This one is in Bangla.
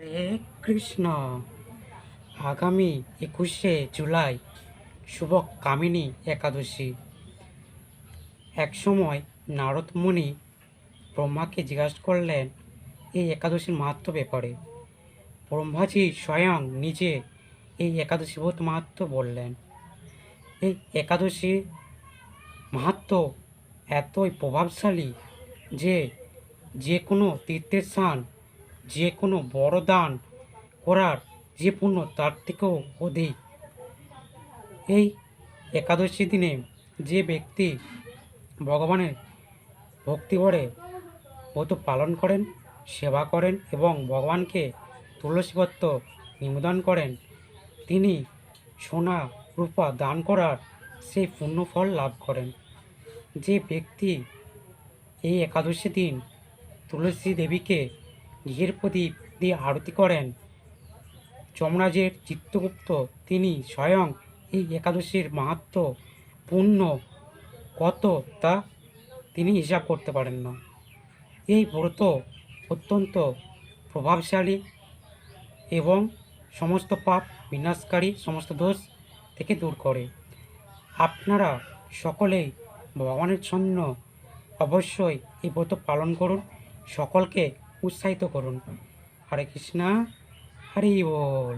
হরে কৃষ্ণ। আগামী 21শে জুলাই শুভ কামিনী একাদশী। একসময় নারদ মুনি ব্রহ্মাকে জিজ্ঞাসা করলেন এই একাদশীর মাহাত্ম্য ব্যাপারে। ব্রহ্মাজি স্বয়ং নিজে এই একাদশী ব্রত মাহাত্ম্য বললেন। এই একাদশী মাহাত্ম্য এতই প্রভাবশালী যে যে কোনো তীর্থের স্থান, যে কোনো বড় দান করার যে পুণ্য তার থেকেও অধিক। এই একাদশী দিনে যে ব্যক্তি ভগবানের ভক্তি করে ব্রত পালন করেন, সেবা করেন এবং ভগবানকে তুলসীপত্র নিবেদন করেন, তিনি সোনা রূপা দান করার সেই পুণ্যফল লাভ করেন। যে ব্যক্তি এই একাদশী দিন তুলসী দেবীকে ঘিয়ের প্রদীপ দিয়ে আরতি করেন, যমরাজের চিত্রগুপ্ত তিনি স্বয়ং এই একাদশীর মাহাত্ম্য পুণ্য কত তা তিনি হিসাব করতে পারেন না। এই ব্রত অত্যন্ত প্রভাবশালী এবং সমস্ত পাপ বিনাশকারী, সমস্ত দোষ থেকে দূর করে। আপনারা সকলেই ভগবানের জন্য অবশ্যই এই ব্রত পালন করুন, সকলকে উৎসাহিত করুন। হরে কৃষ্ণা, হরি বল।